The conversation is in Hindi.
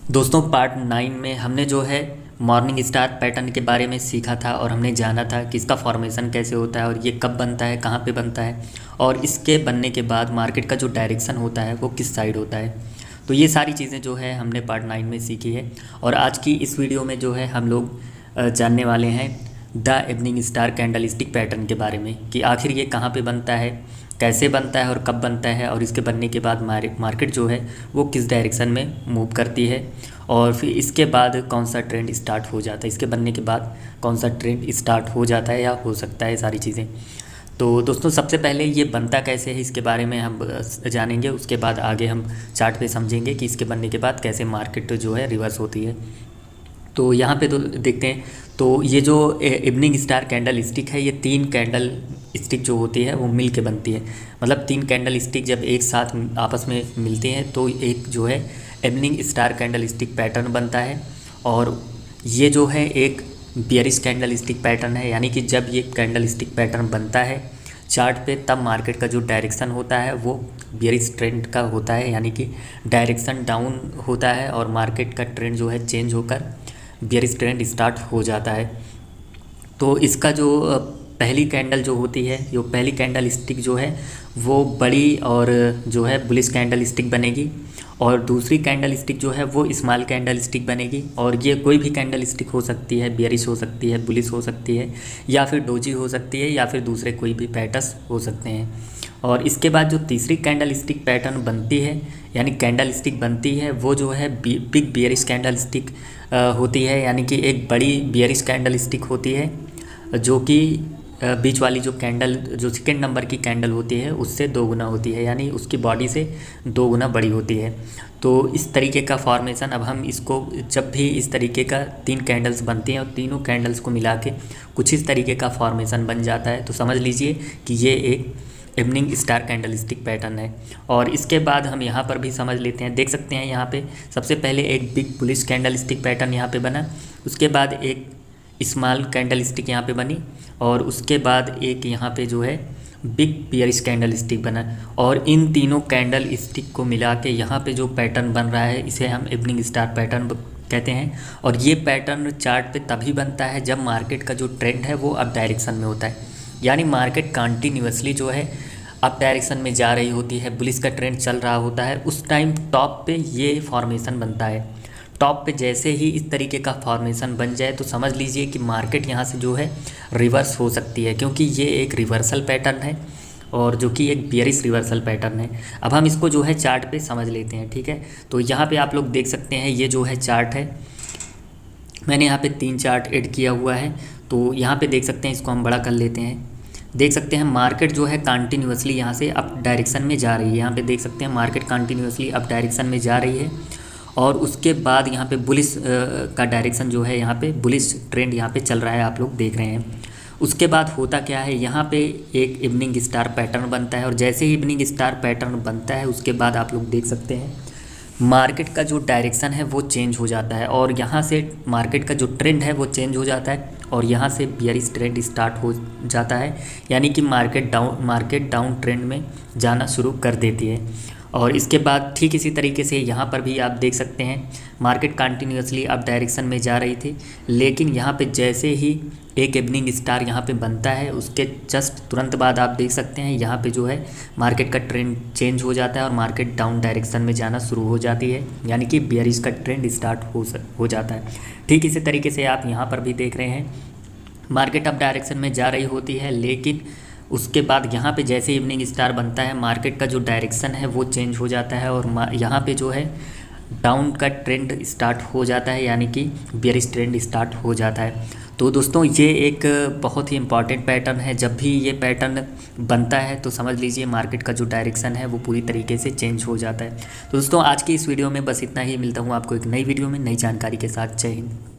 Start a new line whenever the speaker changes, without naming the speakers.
दोस्तों पार्ट 9 में हमने जो है मॉर्निंग स्टार पैटर्न के बारे में सीखा था और हमने जाना था कि इसका फॉर्मेशन कैसे होता है और ये कब बनता है, कहाँ पे बनता है और इसके बनने के बाद मार्केट का जो डायरेक्शन होता है वो किस साइड होता है। तो ये सारी चीज़ें जो है हमने पार्ट 9 में सीखी है और आज की इस वीडियो में जो है हम लोग जानने वाले हैं the evening star candlestick pattern के बारे में कि आखिर ये कहाँ पे बनता है, कैसे बनता है और कब बनता है और इसके बनने के बाद मार्केट जो है वो किस डायरेक्शन में मूव करती है और फिर इसके बाद कौन सा ट्रेंड स्टार्ट हो जाता है, इसके बनने के बाद कौन सा ट्रेंड स्टार्ट हो जाता है या हो सकता है, सारी चीज़ें। तो दोस्तों सबसे पहले ये बनता कैसे है इसके बारे में हम जानेंगे, उसके बाद आगे हम चार्ट पे समझेंगे कि इसके बनने के बाद कैसे मार्केट जो है रिवर्स होती है। तो यहाँ पे तो देखते हैं, तो ये जो इवनिंग स्टार कैंडल स्टिक है ये 3 कैंडल स्टिक जो होती है वो मिल के बनती है। मतलब 3 कैंडल स्टिक जब एक साथ आपस में मिलते हैं तो एक जो है evening star candle stick pattern बनता है। और ये जो है एक बियरिश कैंडल स्टिक पैटर्न है, यानी कि जब ये कैंडल स्टिक पैटर्न बनता है चार्ट पे तब मार्केट का जो डायरेक्शन होता है वो बियरिश ट्रेंड का होता है, यानी कि डायरेक्शन डाउन होता है और मार्केट का ट्रेंड जो है चेंज होकर बियरिश ट्रेंड स्टार्ट हो जाता है। तो इसका जो पहली कैंडल जो होती है, जो पहली कैंडल स्टिक जो है वो बड़ी और जो है बुलिश कैंडल स्टिक बनेगी और दूसरी कैंडल स्टिक जो है वो स्मॉल कैंडल स्टिक बनेगी। और ये कोई भी कैंडल स्टिक हो सकती है, बियरिश हो सकती है, बुलिश हो सकती है या फिर डोजी हो सकती है या फिर दूसरे कोई भी पैटर्न्स हो सकते हैं। और इसके बाद जो तीसरी कैंडल स्टिक पैटर्न बनती है, यानी कैंडल स्टिक बनती है, वो जो है बिग बियरिश कैंडल स्टिक होती है, यानी कि एक बड़ी बियरिश कैंडल स्टिक होती है जो कि बीच वाली जो कैंडल जो सेकेंड नंबर की कैंडल होती है उससे 2 गुना होती है, यानी उसकी बॉडी से 2 गुना बड़ी होती है। तो इस तरीके का फॉर्मेशन, अब हम इसको जब भी इस तरीके का 3 कैंडल्स बनती हैं और तीनों कैंडल्स को मिला के कुछ इस तरीके का फॉर्मेशन बन जाता है तो समझ लीजिए कि ये एक evening star candle stick pattern है। और इसके बाद हम यहाँ पर भी समझ लेते हैं, देख सकते हैं यहाँ पे सबसे पहले एक big bullish candle stick pattern यहाँ पे बना, उसके बाद एक स्मॉल कैंडल स्टिक यहाँ पे बनी और उसके बाद एक यहाँ पे जो है बिग बियरिश कैंडल स्टिक बना। और इन तीनों कैंडल स्टिक को मिला के यहाँ पे जो पैटर्न बन रहा है इसे हम इवनिंग स्टार पैटर्न कहते हैं। और ये पैटर्न चार्ट पे तभी बनता है जब मार्केट का जो ट्रेंड है वो अप डायरेक्शन में होता है, यानी मार्केट कंटिन्यूअसली जो है अप डायरेक्शन में जा रही होती है, बुलिश का ट्रेंड चल रहा होता है, उस टाइम टॉप पे ये फॉर्मेशन बनता है। टॉप पे जैसे ही इस तरीके का फॉर्मेशन बन जाए तो समझ लीजिए कि मार्केट यहाँ से जो है रिवर्स हो सकती है, क्योंकि ये एक रिवर्सल पैटर्न है और जो कि एक बियरिश रिवर्सल पैटर्न है। अब हम इसको जो है चार्ट पे समझ लेते हैं, ठीक है। तो यहाँ पे आप लोग देख सकते हैं ये जो है चार्ट है, मैंने यहाँ पे 3 चार्ट ऐड किया हुआ है। तो यहाँ पे देख सकते हैं, इसको हम बड़ा कर लेते हैं। देख सकते हैं मार्केट जो है कंटिन्यूअसली यहाँ से अप डायरेक्शन में जा रही है, यहाँ पे देख सकते हैं मार्केट कंटिन्यूअसली अप डायरेक्शन में जा रही है। और उसके बाद यहाँ पे बुलिश का डायरेक्शन जो है, यहाँ पे बुलिश ट्रेंड यहाँ पे चल रहा है, आप लोग देख रहे हैं। उसके बाद होता क्या है, यहाँ पे एक इवनिंग स्टार पैटर्न बनता है और जैसे ही इवनिंग स्टार पैटर्न बनता है उसके बाद आप लोग देख सकते हैं मार्केट का जो डायरेक्शन है वो चेंज हो जाता है और यहाँ से मार्केट का जो ट्रेंड है वो चेंज हो जाता है और यहाँ से बियरिश ट्रेंड स्टार्ट हो जाता है, यानी कि मार्केट डाउन ट्रेंड में जाना शुरू कर देती है। और इसके बाद ठीक इसी तरीके से यहाँ पर भी आप देख सकते हैं मार्केट कंटिन्यूअसली अप डायरेक्शन में जा रही थी, लेकिन यहाँ पे जैसे ही एक इवनिंग स्टार यहाँ पे बनता है उसके जस्ट तुरंत बाद आप देख सकते हैं यहाँ पे जो है मार्केट का ट्रेंड चेंज हो जाता है और मार्केट डाउन डायरेक्शन में जाना शुरू हो जाती है, यानी कि बियरिश का ट्रेंड स्टार्ट हो जाता है। ठीक इसी तरीके से आप यहाँ पर भी देख रहे हैं मार्केट अप डायरेक्शन में जा रही होती है, लेकिन उसके बाद यहाँ पे जैसे इवनिंग स्टार बनता है मार्केट का जो डायरेक्शन है वो चेंज हो जाता है और यहाँ पे जो है डाउन का ट्रेंड स्टार्ट हो जाता है, यानी कि बियरिश ट्रेंड स्टार्ट हो जाता है। तो दोस्तों ये एक बहुत ही इम्पॉर्टेंट पैटर्न है, जब भी ये पैटर्न बनता है तो समझ लीजिए मार्केट का जो डायरेक्शन है वो पूरी तरीके से चेंज हो जाता है। तो दोस्तों आज की इस वीडियो में बस इतना ही, मिलता हूँ आपको एक नई वीडियो में नई जानकारी के साथ। जय हिंद।